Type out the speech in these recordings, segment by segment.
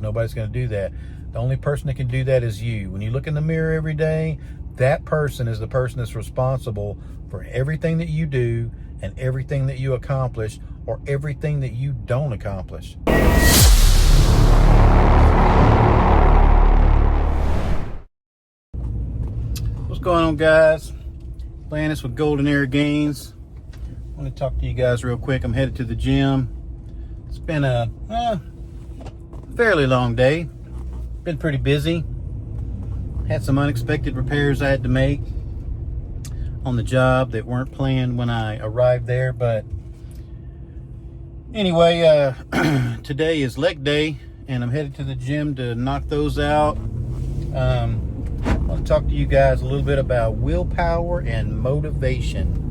Nobody's going to do that. The only person that can do that is you. When you look in the mirror every day, that person is the person that's responsible for everything that you do and everything that you accomplish or everything that you don't accomplish. What's going on, guys? Landis with Golden Era Gains. I want to talk to you guys real quick. I'm headed to the gym. It's been a fairly long day. Been pretty busy. Had some unexpected repairs I had to make on the job that weren't planned when I arrived there. But anyway, today is leg day and I'm headed to the gym to knock those out. I want to talk to you guys a little bit about willpower and motivation.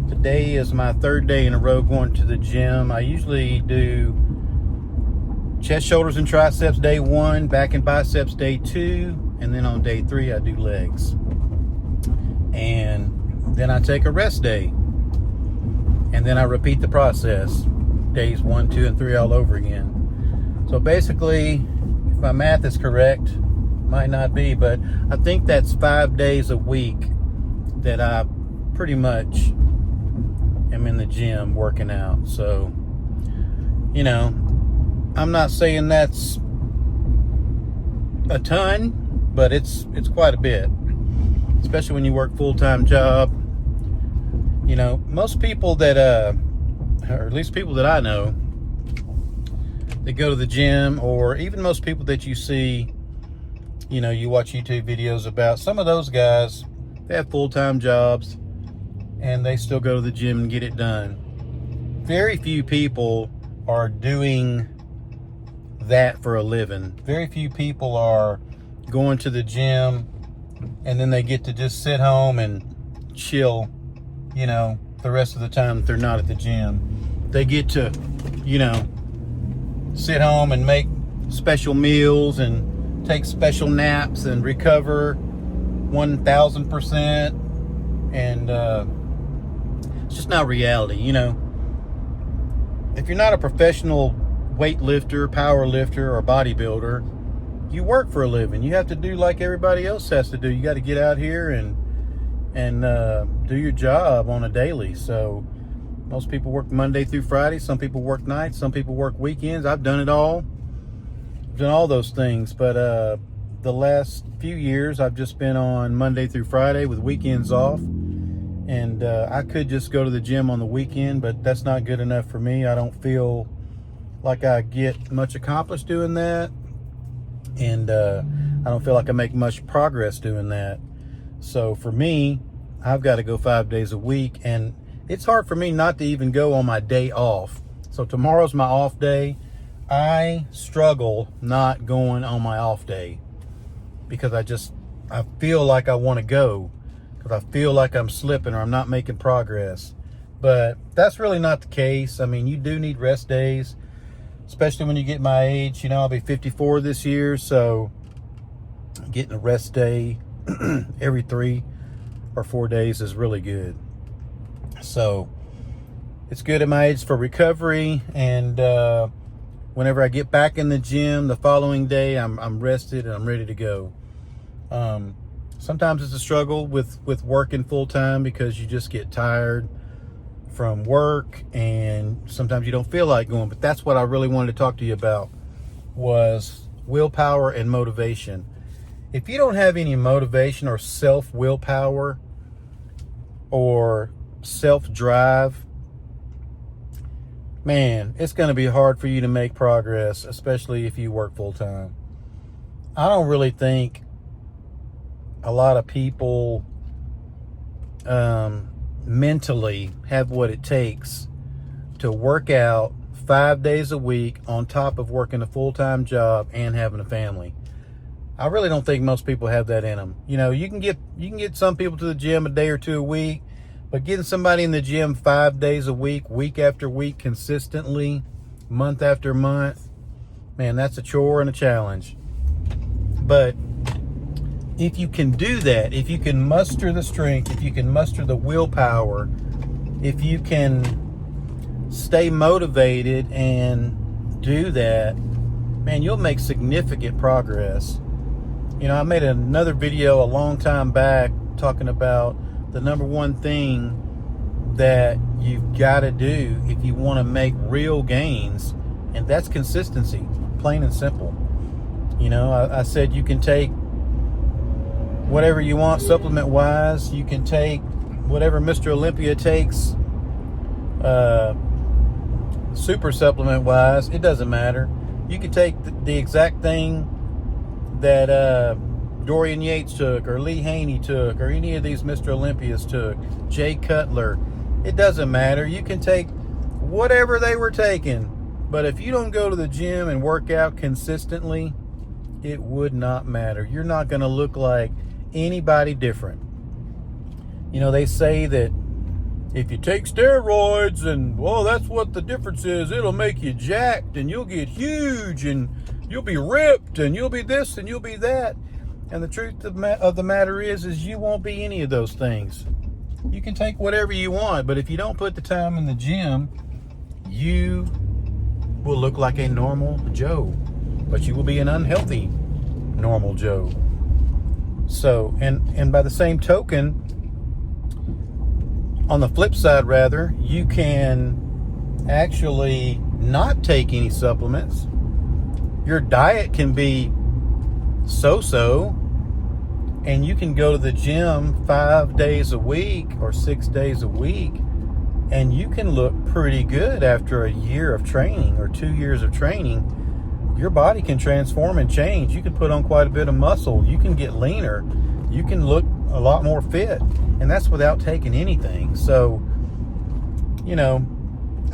Today is my third day in a row going to the gym. I usually do chest, shoulders, and triceps day 1, back and biceps day 2, and then on day 3 I do legs. And then I take a rest day. And then I repeat the process, days 1, 2, and 3 all over again. So basically, if my math is correct, might not be, but I think that's 5 days a week that I pretty much am in the gym working out. So, you know, I'm not saying that's a ton, but it's quite a bit, especially when you work full-time job. You know, most people that or at least people that I know that go to the gym, or even most people that you see, you know, you watch YouTube videos about, some of those guys, they have full-time jobs and they still go to the gym and get it done. Very few people are doing that for a living. Very few people are going to the gym and then they get to just sit home and chill, you know, the rest of the time that they're not at the gym. They get to, you know, sit home and make special meals and take special naps and recover 1,000%. And it's just not reality, you know. If you're not a professional weightlifter, power lifter, or bodybuilder, you work for a living. You have to do like everybody else has to do. You got to get out here and do your job on a daily. So most people work Monday through Friday. Some people work nights. Some people work weekends. I've done it all. I've done all those things. But the last few years, I've just been on Monday through Friday with weekends off. And I could just go to the gym on the weekend, but that's not good enough for me. I don't feel like I get much accomplished doing that. And I don't feel like I make much progress doing that. So for me, I've got to go 5 days a week. And it's hard for me not to even go on my day off. So tomorrow's my off day. I struggle not going on my off day because I feel like I want to go. I feel like I'm slipping or I'm not making progress. But that's really not the case. I mean, you do need rest days, especially when you get my age. You know, I'll be 54 this year, so getting a rest day every 3 or 4 days is really good. So it's good at my age for recovery. And whenever I get back in the gym the following day, I'm rested and I'm ready to go. Sometimes it's a struggle with working full time because you just get tired from work and sometimes you don't feel like going. But that's what I really wanted to talk to you about, was willpower and motivation. If you don't have any motivation or self-willpower or self-drive, man, it's going to be hard for you to make progress, especially if you work full time. I don't really think a lot of people mentally have what it takes to work out 5 days a week on top of working a full-time job and having a family. I really don't think most people have that in them. You know, you can get some people to the gym a day or 2 a week, but getting somebody in the gym 5 days a week, week after week, consistently, month after month, man, that's a chore and a challenge. But if you can do that, if you can muster the strength, if you can muster the willpower, if you can stay motivated and do that, man, you'll make significant progress. You know, I made another video a long time back talking about the number one thing that you've got to do if you want to make real gains, and that's consistency, plain and simple. You know, I said you can take whatever you want supplement wise. You can take whatever Mr. Olympia takes super supplement wise. It doesn't matter. You can take the exact thing that Dorian Yates took, or Lee Haney took, or any of these Mr. Olympias took, Jay Cutler. It doesn't matter. You can take whatever they were taking, but if you don't go to the gym and work out consistently, it would not matter. You're not going to look like anybody different. You know, they say that if you take steroids and, well, that's what the difference is, it'll make you jacked and you'll get huge and you'll be ripped and you'll be this and you'll be that. And the truth of the matter is you won't be any of those things. You can take whatever you want, but if you don't put the time in the gym, you will look like a normal Joe, but you will be an unhealthy normal Joe. So, and by the same token, on the flip side rather, you can actually not take any supplements. Your diet can be so-so, and you can go to the gym 5 days a week or 6 days a week, and you can look pretty good after a year of training or 2 years of training. Your body can transform and change. You can put on quite a bit of muscle. You can get leaner. You can look a lot more fit, and that's without taking anything. So, you know,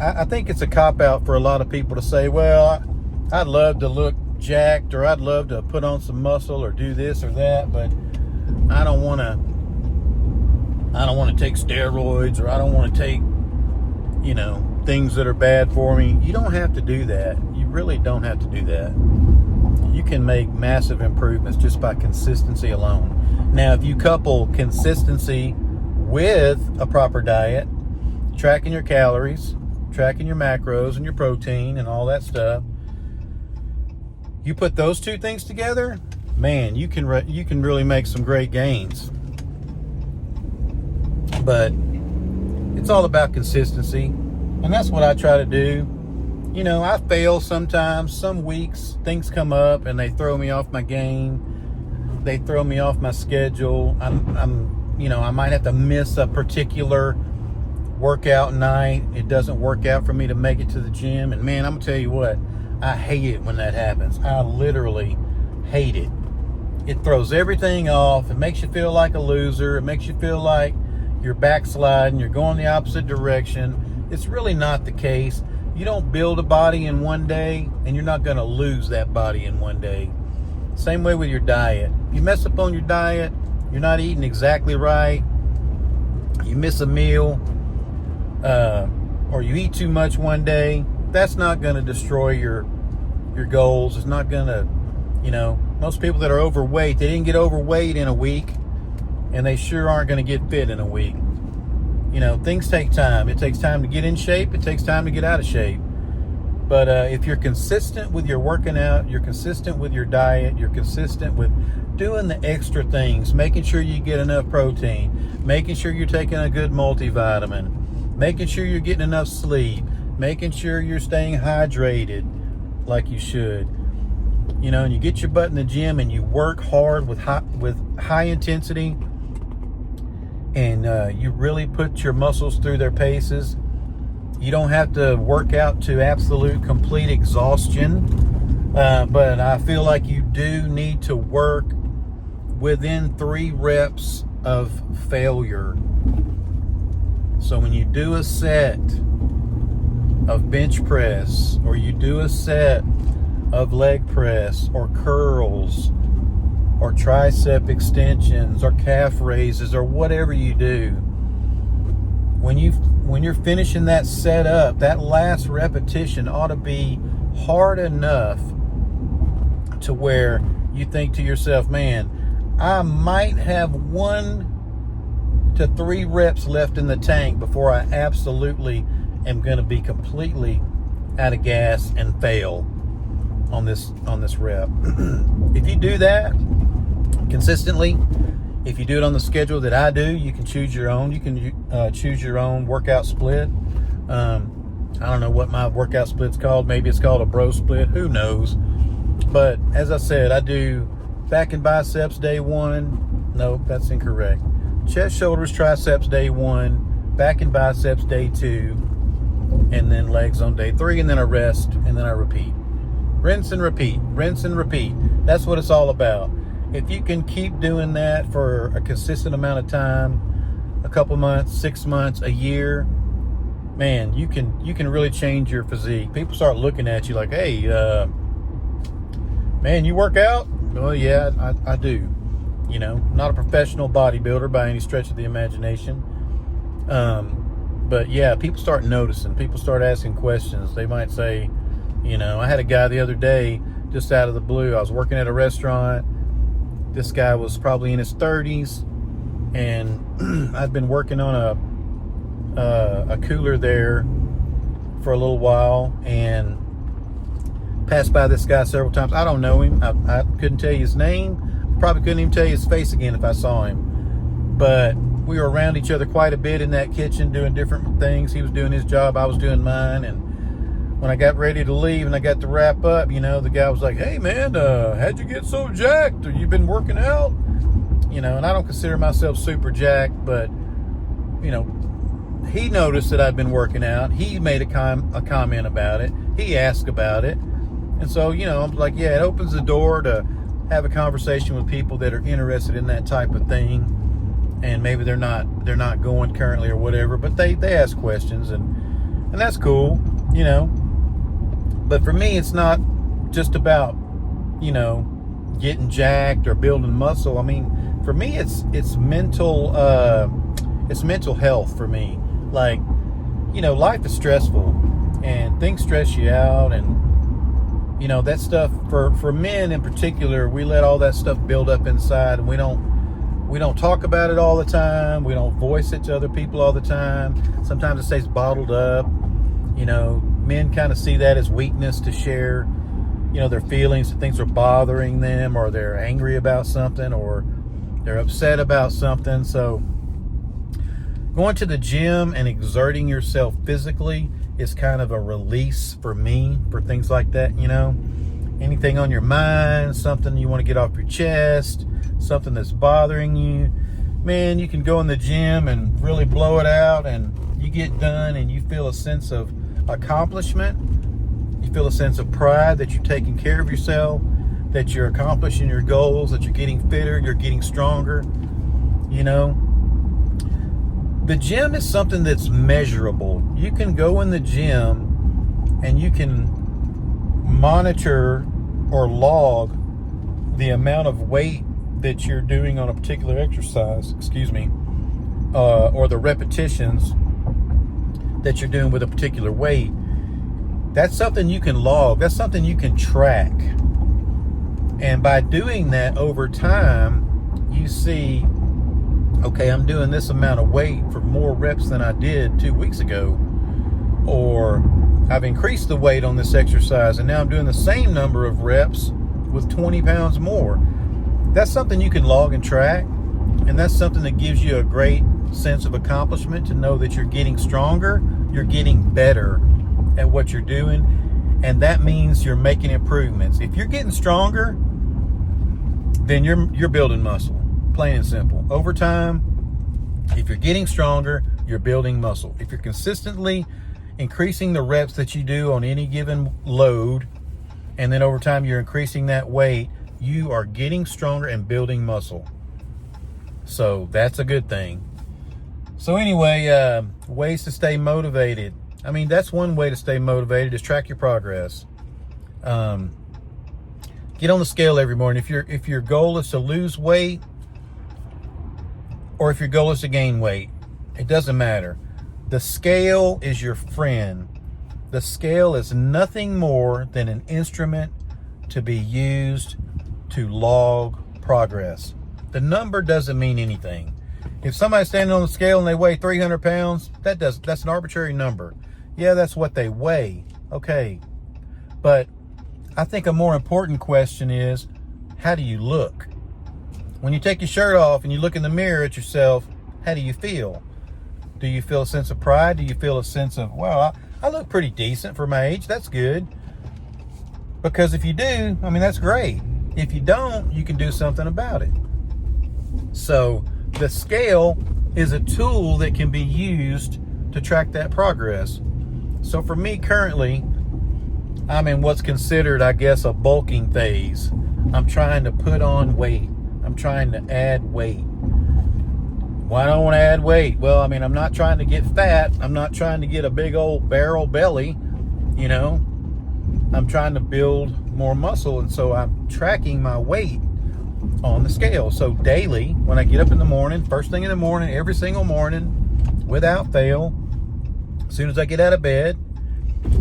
I think it's a cop-out for a lot of people to say, well, I'd love to look jacked, or I'd love to put on some muscle or do this or that, but I don't want to take steroids, or I don't want to take, you know, things that are bad for me. You don't have to do that. You really don't have to do that. You can make massive improvements just by consistency alone. Now, if you couple consistency with a proper diet, tracking your calories, tracking your macros and your protein and all that stuff, you put those two things together, man, you can really make some great gains. But it's all about consistency, and that's what I try to do. You know, I fail sometimes. Some weeks things come up and they throw me off my game. They throw me off my schedule. You know, I might have to miss a particular workout night. It doesn't work out for me to make it to the gym. And man, I'm gonna tell you what, I hate it when that happens. I literally hate it. It throws everything off. It makes you feel like a loser. It makes you feel like you're backsliding. You're going the opposite direction. It's really not the case. You don't build a body in one day, and you're not going to lose that body in one day. Same way with your diet. You mess up on your diet, you're not eating exactly right, you miss a meal, or you eat too much one day, that's not going to destroy your goals. It's not going to, you know, most people that are overweight, they didn't get overweight in a week, and they sure aren't going to get fit in a week. You know, things take time. It takes time to get in shape. It takes time to get out of shape. But if you're consistent with your working out, you're consistent with your diet, you're consistent with doing the extra things, making sure you get enough protein, making sure you're taking a good multivitamin, making sure you're getting enough sleep, making sure you're staying hydrated like you should. You know, and you get your butt in the gym and you work hard with high intensity, and you really put your muscles through their paces. You don't have to work out to absolute complete exhaustion, but I feel like you do need to work within 3 reps of failure. So when you do a set of bench press, or you do a set of leg press or curls or tricep extensions or calf raises or whatever you do, when you're finishing that set up, that last repetition ought to be hard enough to where you think to yourself, man, I might have 1 to 3 reps left in the tank before I absolutely am going to be completely out of gas and fail. on this rep. If you do that consistently, if you do it on the schedule that I do, you can choose your own. You can choose your own workout split. I don't know what my workout split's called. Maybe it's called a bro split. Who knows? But as I said, I do back and biceps day 1. No, that's incorrect. Chest, shoulders, triceps day 1. Back and biceps day 2. And then legs on day 3. And then I rest. And then I repeat. Rinse and repeat. Rinse and repeat. That's what it's all about. If you can keep doing that for a consistent amount of time, a couple months, 6 months, a year, man, you can really change your physique. People start looking at you like, hey, man, you work out? Well, yeah, I do. You know, not a professional bodybuilder by any stretch of the imagination. But yeah, people start noticing. People start asking questions. They might say, you know, I had a guy the other day, just out of the blue. I was working at a restaurant. This guy was probably in his 30s, and I'd been working on a cooler there for a little while, and passed by this guy several times. I don't know him. I couldn't tell you his name. Probably couldn't even tell you his face again if I saw him. But we were around each other quite a bit in that kitchen doing different things. He was doing his job, I was doing mine, and when I got ready to leave and I got to wrap up, you know, the guy was like, hey man, how'd you get so jacked? Or you been working out? You know, and I don't consider myself super jacked, but, you know, he noticed that I'd been working out. He made a comment about it. He asked about it. And so, you know, I'm like, yeah, it opens the door to have a conversation with people that are interested in that type of thing. And maybe they're not going currently or whatever, but they ask questions, and that's cool, you know. But for me, it's not just about, you know, getting jacked or building muscle. I mean, for me, it's mental health for me. Like, you know, life is stressful and things stress you out, and, you know, that stuff for men in particular, we let all that stuff build up inside, and we don't talk about it all the time. We don't voice it to other people all the time. Sometimes it stays bottled up. You know, men kind of see that as weakness to share, you know, their feelings, that things are bothering them, or they're angry about something, or they're upset about something. So going to the gym and exerting yourself physically is kind of a release for me for things like that, you know. Anything on your mind, something you want to get off your chest, something that's bothering you, man, you can go in the gym and really blow it out, and you get done and you feel a sense of accomplishment. You feel a sense of pride that you're taking care of yourself, that you're accomplishing your goals, that you're getting fitter, you're getting stronger. You know, the gym is something that's measurable. You can go in the gym and you can monitor or log the amount of weight that you're doing on a particular exercise, or the repetitions that you're doing with a particular weight. That's something you can log. That's something you can track. And by doing that over time, you see, okay, I'm doing this amount of weight for more reps than I did 2 weeks ago. Or I've increased the weight on this exercise, and now I'm doing the same number of reps with 20 pounds more. That's something you can log and track. And that's something that gives you a great sense of accomplishment, to know that you're getting stronger, you're getting better at what you're doing, and that means you're making improvements. If you're getting stronger, then you're building muscle, plain and simple. Over time, if you're getting stronger, you're building muscle. If you're consistently increasing the reps that you do on any given load, and then over time you're increasing that weight, you are getting stronger and building muscle. So that's a good thing. So anyway, ways to stay motivated. I mean, that's one way to stay motivated, is track your progress. Get on the scale every morning. If your goal is to lose weight, or if your goal is to gain weight, it doesn't matter. The scale is your friend. The scale is nothing more than an instrument to be used to log progress. The number doesn't mean anything. If somebody's standing on the scale and they weigh 300 pounds, that's an arbitrary number. Yeah, that's what they weigh. Okay. But I think a more important question is, how do you look? When you take your shirt off and you look in the mirror at yourself, how do you feel? Do you feel a sense of pride? Do you feel a sense of, well, I look pretty decent for my age. That's good. Because if you do, I mean, that's great. If you don't, you can do something about it. So the scale is a tool that can be used to track that progress. So for me currently, I'm in what's considered, I guess, a bulking phase. I'm trying to put on weight. I'm trying to add weight. Why do I want to add weight? Well, I mean, I'm not trying to get fat. I'm not trying to get a big old barrel belly, you know. I'm trying to build more muscle, and so I'm tracking my weight on the scale. So daily, when I get up in the morning, first thing in the morning, every single morning, without fail, as soon as I get out of bed,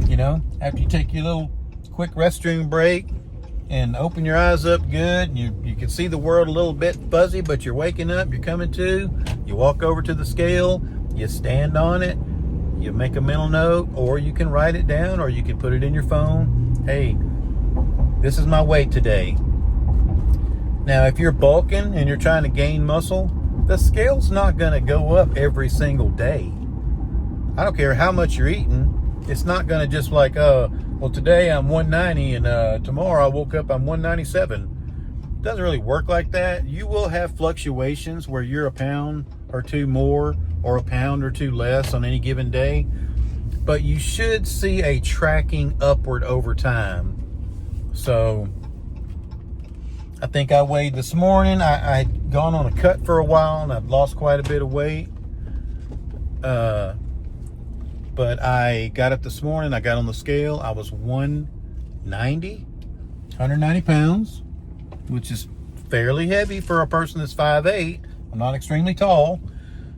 you know, after you take your little quick restroom break and open your eyes up good, you can see the world a little bit fuzzy, but you're waking up, you're coming to, you walk over to the scale, you stand on it, you make a mental note, or you can write it down, or you can put it in your phone. Hey, this is my weight today. Now, if you're bulking and you're trying to gain muscle, the scale's not going to go up every single day. I don't care how much you're eating. It's not going to just like, well, today I'm 190 and tomorrow I woke up, I'm 197. It doesn't really work like that. You will have fluctuations where you're a pound or two more or a pound or two less on any given day. But you should see a tracking upward over time. So I think I weighed this morning. I'd gone on a cut for a while and I'd lost quite a bit of weight. But I got up this morning, I got on the scale, I was 190 pounds, which is fairly heavy for a person that's 5'8". I'm not extremely tall.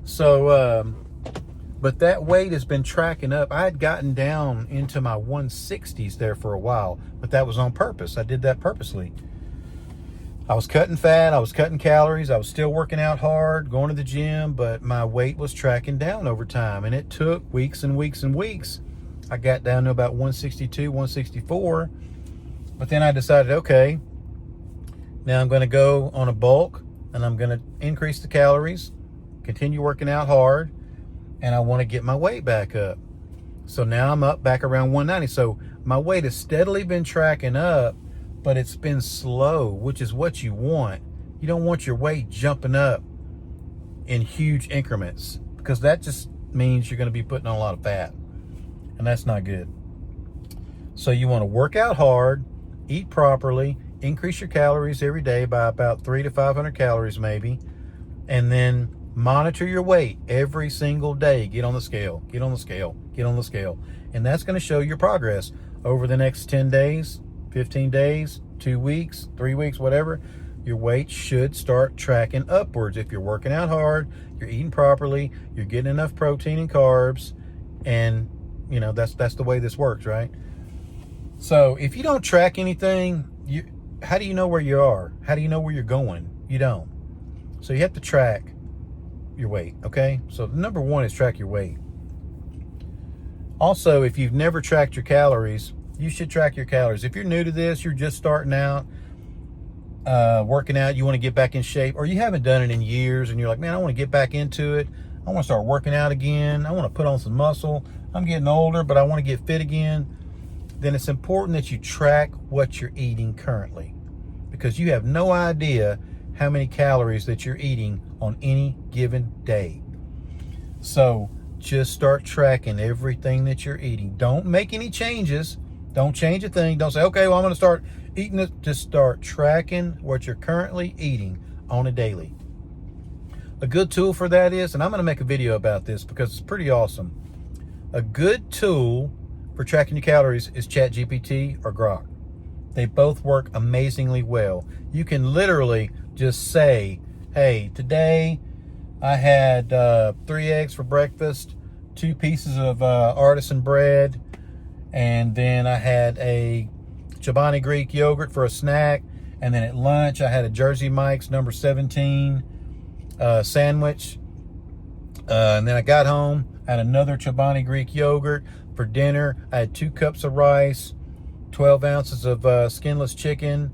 So, but that weight has been tracking up. I had gotten down into my 160s there for a while, but that was on purpose. I did that purposely. I was cutting fat, I was cutting calories, I was still working out hard, going to the gym, but my weight was tracking down over time, and it took weeks and weeks and weeks. I got down to about 162, 164, but then I decided, okay, now I'm going to go on a bulk, and I'm going to increase the calories, continue working out hard, and I want to get my weight back up. So now I'm up back around 190. So my weight has steadily been tracking up, but it's been slow, which is what you want. You don't want your weight jumping up in huge increments, because that just means you're going to be putting on a lot of fat, and that's not good. So you want to work out hard, eat properly, increase your calories every day by about 300 to 500 calories maybe, and then monitor your weight every single day. Get on the scale, get on the scale, get on the scale. And that's going to show your progress over the next 10 days, 15 days, 2 weeks, 3 weeks, whatever. Your weight should start tracking upwards. If you're working out hard, you're eating properly, you're getting enough protein and carbs, and you know, that's the way this works, right? So if you don't track anything, how do you know where you are? How do you know where you're going? You don't. So you have to track your weight, okay? So number one is track your weight. Also, if you've never tracked your calories, you should track your calories. If you're new to this, you're just starting out, working out, you want to get back in shape, or you haven't done it in years and you're like, man, I want to get back into it. I want to start working out again. I want to put on some muscle. I'm getting older, but I want to get fit again. Then it's important that you track what you're eating currently, because you have no idea how many calories that you're eating on any given day. So just start tracking everything that you're eating. Don't make any changes. Don't change a thing. Don't say, okay, well, I'm going to start eating it. Just start tracking what you're currently eating on a daily. A good tool for that is, and I'm going to make a video about this because it's pretty awesome. A good tool for tracking your calories is ChatGPT or Grok. They both work amazingly well. You can literally just say, hey, today I had 3 eggs for breakfast, 2 pieces of artisan bread, and then I had a Chobani Greek yogurt for a snack, and then at lunch I had a Jersey Mike's number 17 sandwich, and then I got home, I had another Chobani Greek yogurt. For dinner, I had 2 cups of rice, 12 ounces of skinless chicken.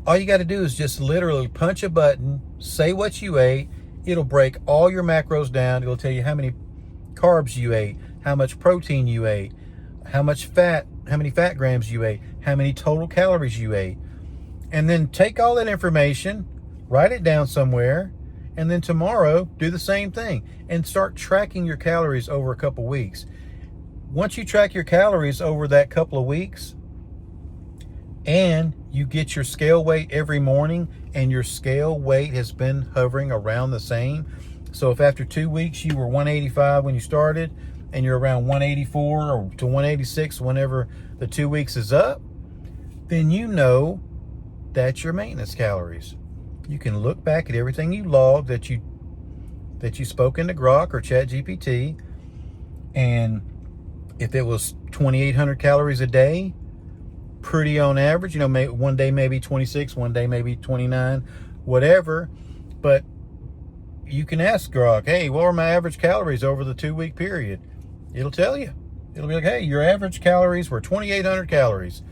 All you got to do is just literally punch a button, say what you ate. It'll break all your macros down. It'll tell you how many carbs you ate, how much protein you ate, how much fat, how many fat grams you ate, how many total calories you ate. And then take all that information, write it down somewhere, and then tomorrow do the same thing and start tracking your calories over a couple weeks. Once you track your calories over that couple of weeks and you get your scale weight every morning and your scale weight has been hovering around the same. So if after 2 weeks you were 185 when you started and you're around 184 or to 186 whenever the 2 weeks is up, then you know that's your maintenance calories. You can look back at everything you logged that you spoke into Grok or ChatGPT, and if it was 2,800 calories a day, pretty on average, one day maybe 26, one day maybe 29, whatever. But you can ask Grok, hey, what are my average calories over the 2 week period? It'll tell you. It'll be like, hey, your average calories were 2,800 calories.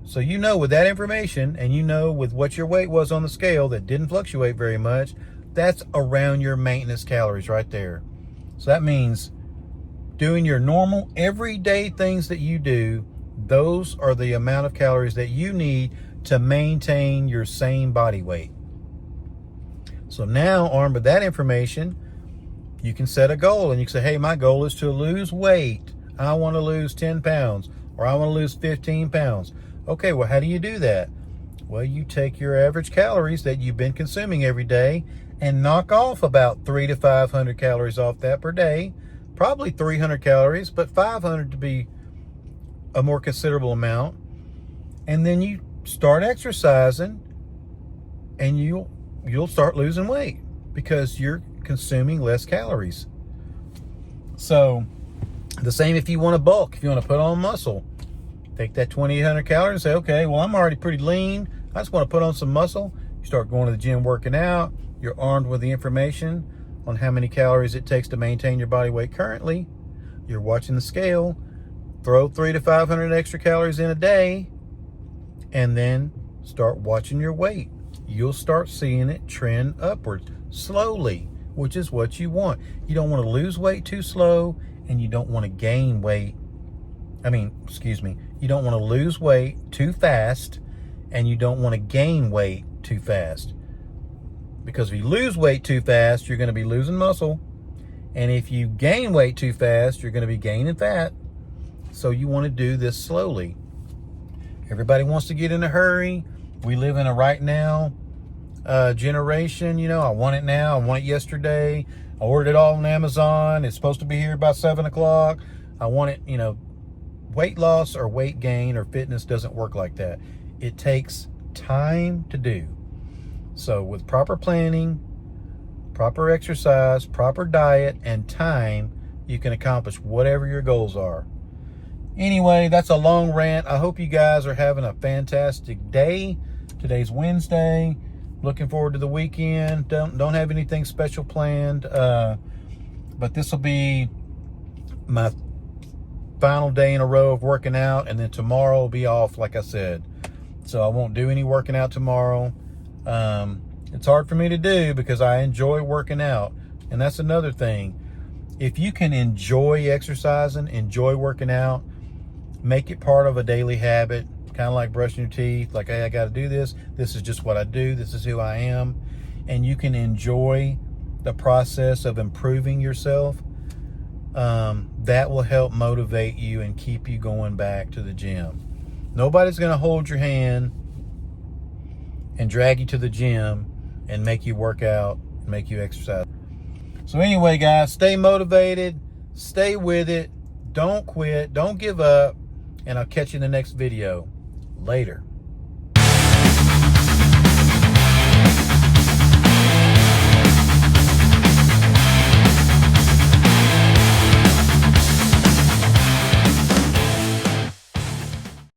So with that information, and with what your weight was on the scale that didn't fluctuate very much, that's around your maintenance calories right there. So that means doing your normal everyday things that you do, those are the amount of calories that you need to maintain your same body weight. So now, armed with that information, you can set a goal and you can say, hey, my goal is to lose weight. I want to lose 10 pounds or I want to lose 15 pounds. Okay, well, how do you do that? Well, you take your average calories that you've been consuming every day and knock off about 300 to 500 calories off that per day. Probably 300 calories, but 500 to be a more considerable amount. And then you start exercising and you'll start losing weight because you're consuming less calories. So the same if you want to bulk, if you want to put on muscle. Take that 2,800 calories and say, okay, well, I'm already pretty lean. I just want to put on some muscle. You start going to the gym, working out. You're armed with the information on how many calories it takes to maintain your body weight currently. You're watching the scale. Throw 300 to 500 extra calories in a day and then start watching your weight. You'll start seeing it trend upwards slowly, which is what you want. You don't want to lose weight too slow, and you don't want to gain weight. You don't want to lose weight too fast, and you don't want to gain weight too fast. Because if you lose weight too fast, you're going to be losing muscle. And if you gain weight too fast, you're going to be gaining fat. So you want to do this slowly. Everybody wants to get in a hurry. We live in a right now generation. I want it now. I want it yesterday. I ordered it all on Amazon. It's supposed to be here by 7 o'clock. I want it, weight loss or weight gain or fitness doesn't work like that. It takes time to do. So with proper planning, proper exercise, proper diet, and time, you can accomplish whatever your goals are. Anyway, that's a long rant. I hope you guys are having a fantastic day. Today's Wednesday. Looking forward to the weekend. Don't have anything special planned. But this will be my final day in a row of working out, and then tomorrow will be off, like I said. So I won't do any working out tomorrow. It's hard for me to do because I enjoy working out. And that's another thing. If you can enjoy exercising, enjoy working out, make it part of a daily habit, kind of like brushing your teeth, like, hey, I got to do this. This is just what I do. This is who I am. And you can enjoy the process of improving yourself. That will help motivate you and keep you going back to the gym. Nobody's going to hold your hand and drag you to the gym and make you work out, make you exercise. So anyway, guys, stay motivated, stay with it, don't quit, don't give up, and I'll catch you in the next video. Later.